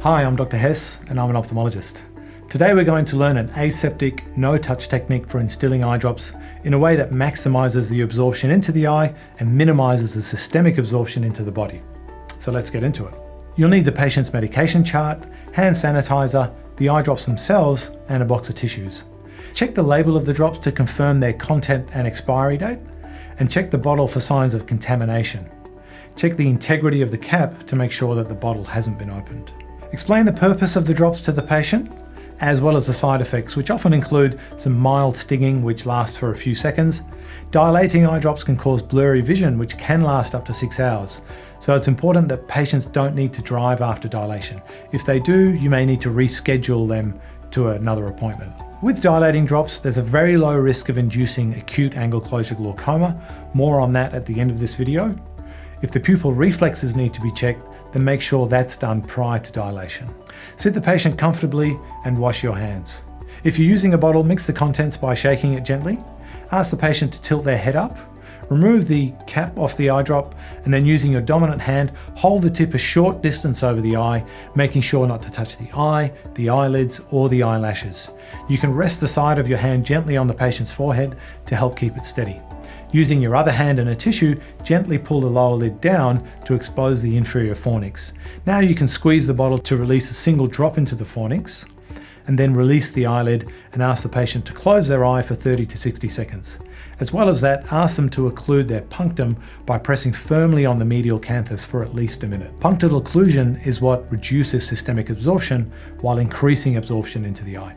Hi, I'm Dr. Hess and I'm an ophthalmologist. Today we're going to learn an aseptic, no-touch technique for instilling eye drops in a way that maximizes the absorption into the eye and minimizes the systemic absorption into the body. So let's get into it. You'll need the patient's medication chart, hand sanitizer, the eye drops themselves, and a box of tissues. Check the label of the drops to confirm their content and expiry date, and check the bottle for signs of contamination. Check the integrity of the cap to make sure that the bottle hasn't been opened. Explain the purpose of the drops to the patient, as well as the side effects, which often include some mild stinging, which lasts for a few seconds. Dilating eye drops can cause blurry vision, which can last up to 6 hours. So it's important that patients don't need to drive after dilation. If they do, you may need to reschedule them to another appointment. With dilating drops, there's a very low risk of inducing acute angle closure glaucoma. More on that at the end of this video. If the pupil reflexes need to be checked, then make sure that's done prior to dilation. Sit the patient comfortably and wash your hands. If you're using a bottle, mix the contents by shaking it gently. Ask the patient to tilt their head up. Remove the cap off the eye drop, and then using your dominant hand, hold the tip a short distance over the eye, making sure not to touch the eye, the eyelids, or the eyelashes. You can rest the side of your hand gently on the patient's forehead to help keep it steady. Using your other hand and a tissue, gently pull the lower lid down to expose the inferior fornix. Now you can squeeze the bottle to release a single drop into the fornix, and then release the eyelid and ask the patient to close their eye for 30 to 60 seconds. As well as that, ask them to occlude their punctum by pressing firmly on the medial canthus for at least a minute. Punctal occlusion is what reduces systemic absorption while increasing absorption into the eye.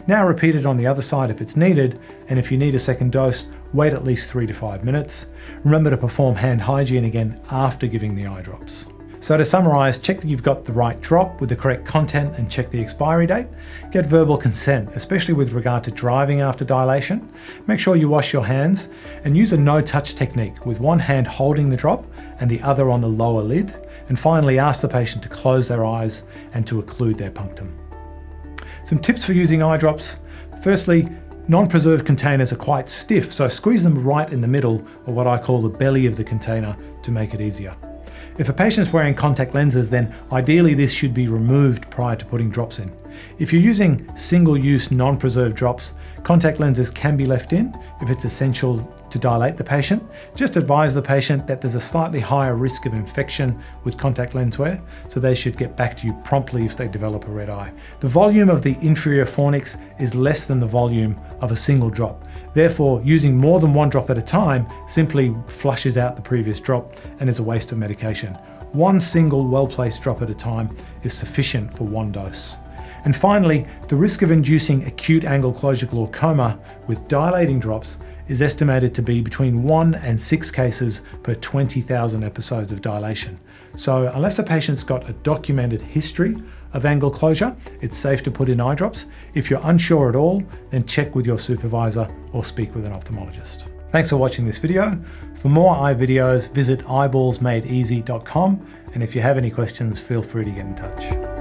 Now repeat it on the other side if it's needed, and if you need a second dose, wait at least 3 to 5 minutes. Remember to perform hand hygiene again after giving the eye drops. So to summarize, check that you've got the right drop with the correct content and check the expiry date. Get verbal consent, especially with regard to driving after dilation. Make sure you wash your hands and use a no-touch technique with one hand holding the drop and the other on the lower lid. And finally, ask the patient to close their eyes and to occlude their punctum. Some tips for using eye drops. Firstly, non-preserved containers are quite stiff, so squeeze them right in the middle, or what I call the belly of the container, to make it easier. If a patient's wearing contact lenses, then ideally this should be removed prior to putting drops in. If you're using single-use non-preserved drops, contact lenses can be left in if it's essential to dilate the patient. Just advise the patient that there's a slightly higher risk of infection with contact lens wear, so they should get back to you promptly if they develop a red eye. The volume of the inferior fornix is less than the volume of a single drop. Therefore, using more than one drop at a time simply flushes out the previous drop and is a waste of medication. One single well-placed drop at a time is sufficient for one dose. And finally, the risk of inducing acute angle closure glaucoma with dilating drops is estimated to be between 1 and 6 cases per 20,000 episodes of dilation. So unless a patient's got a documented history of angle closure, it's safe to put in eye drops. If you're unsure at all, then check with your supervisor or speak with an ophthalmologist. Thanks for watching this video. For more eye videos, visit eyeballsmadeeasy.com, and if you have any questions, feel free to get in touch.